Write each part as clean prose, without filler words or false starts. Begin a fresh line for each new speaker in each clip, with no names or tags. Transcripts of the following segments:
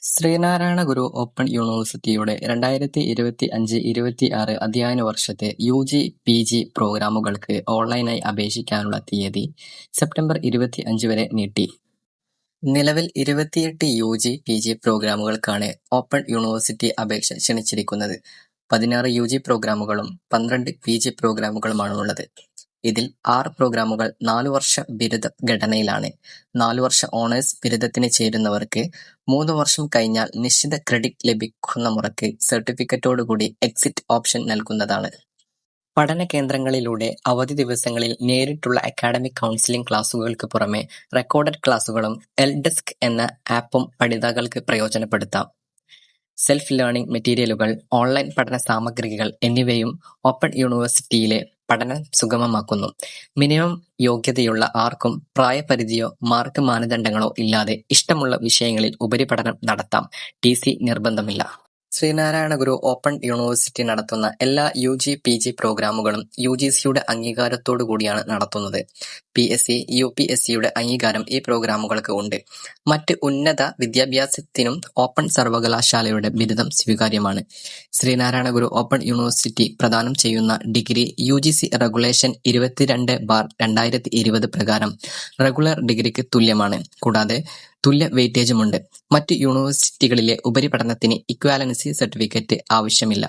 ശ്രീനാരായണ ഗുരു open യൂണിവേഴ്സിറ്റിയുടെ 2025-26 അധ്യയന വർഷത്തെ യുജി, പിജി പ്രോഗ്രാമുകൾക്ക് ഓൺലൈനായി അപേക്ഷിക്കാനുള്ള തീയതി സെപ്റ്റംബർ 25 വരെ നീട്ടി. നിലവിൽ 28 യുജി, പിജി പ്രോഗ്രാമുകൾക്കാണ് ഓപ്പൺ യൂണിവേഴ്സിറ്റി അപേക്ഷ ക്ഷണിച്ചിരിക്കുന്നത്. 16 യുജി പ്രോഗ്രാമുകളും 12 പിജി പ്രോഗ്രാമുകളുമാണുള്ളത്. ഇതിൽ 6 പ്രോഗ്രാമുകൾ 4 വർഷ ബിരുദ ഘടനയിലാണ്. 4 വർഷ ഓണേഴ്സ് ബിരുദത്തിന് ചേരുന്നവർക്ക് 3 വർഷം കഴിഞ്ഞാൽ നിശ്ചിത ക്രെഡിറ്റ് ലഭിക്കുന്ന മുറയ്ക്ക് സർട്ടിഫിക്കറ്റോടുകൂടി എക്സിറ്റ് ഓപ്ഷൻ നൽകുന്നതാണ്. പഠന കേന്ദ്രങ്ങളിലൂടെ അവധി ദിവസങ്ങളിൽ നേരിട്ടുള്ള അക്കാഡമിക് കൗൺസിലിംഗ് ക്ലാസുകൾക്ക് പുറമെ റെക്കോർഡഡ് ക്ലാസുകളും എൽഡെസ്ക് എന്ന ആപ്പും പഠിതാക്കൾക്ക് പ്രയോജനപ്പെടുത്താം. സെൽഫ് ലേണിംഗ് മെറ്റീരിയലുകൾ, ഓൺലൈൻ പഠന സാമഗ്രികൾ എന്നിവയും ഓപ്പൺ യൂണിവേഴ്സിറ്റിയിലെ പഠനം സുഗമമാക്കുന്നു. മിനിമം യോഗ്യതയുള്ള ആർക്കും പ്രായപരിധിയോ മാർക്ക് മാനദണ്ഡങ്ങളോ ഇല്ലാതെ ഇഷ്ടമുള്ള വിഷയങ്ങളിൽ ഉപരിപഠനം നടത്താം. ടിസി നിർബന്ധമില്ല. ശ്രീനാരായണ ഗുരു ഓപ്പൺ യൂണിവേഴ്സിറ്റി നടത്തുന്ന എല്ലാ യുജി, പിജി പ്രോഗ്രാമുകളും യുജിസിയുടെ അംഗീകാരത്തോടുകൂടിയാണ് നടത്തുന്നത്. PSC, UPSCയുടെ അംഗീകാരം ഈ പ്രോഗ്രാമുകൾക്ക് ഉണ്ട്. മറ്റ് ഉന്നത വിദ്യാഭ്യാസത്തിനും ഓപ്പൺ സർവകലാശാലയുടെ ബിരുദം സ്വീകാര്യമാണ്. ശ്രീനാരായണ ഗുരു ഓപ്പൺ യൂണിവേഴ്സിറ്റി പ്രദാനം ചെയ്യുന്ന ഡിഗ്രി UGC റെഗുലേഷൻ 22/2020 പ്രകാരം റെഗുലർ ഡിഗ്രിക്ക് തുല്യമാണ്. കൂടാതെ തുല്യ വെയിറ്റേജുമുണ്ട്. മറ്റ് യൂണിവേഴ്സിറ്റികളിലെ ഉപരിപഠനത്തിന് ഇക്വാലൻസി സർട്ടിഫിക്കറ്റ് ആവശ്യമില്ല.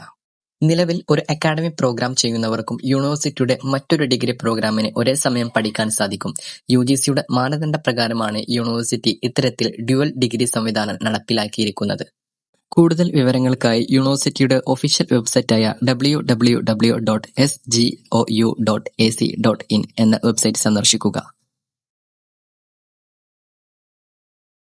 നിലവിൽ ഒരു അക്കാഡമിക് പ്രോഗ്രാം ചെയ്യുന്നവർക്കും യൂണിവേഴ്സിറ്റിയുടെ മറ്റൊരു ഡിഗ്രി പ്രോഗ്രാമിന് ഒരേ സമയം പഠിക്കാൻ സാധിക്കും. UGCയുടെ മാനദണ്ഡപ്രകാരമാണ് യൂണിവേഴ്സിറ്റി ഇത്തരത്തിൽ ഡ്യുവൽ ഡിഗ്രി സംവിധാനം നടപ്പിലാക്കിയിരിക്കുന്നത്. കൂടുതൽ വിവരങ്ങൾക്കായി യൂണിവേഴ്സിറ്റിയുടെ ഒഫീഷ്യൽ വെബ്സൈറ്റായ www.sgou.ac.in എന്ന വെബ്സൈറ്റ് സന്ദർശിക്കുക.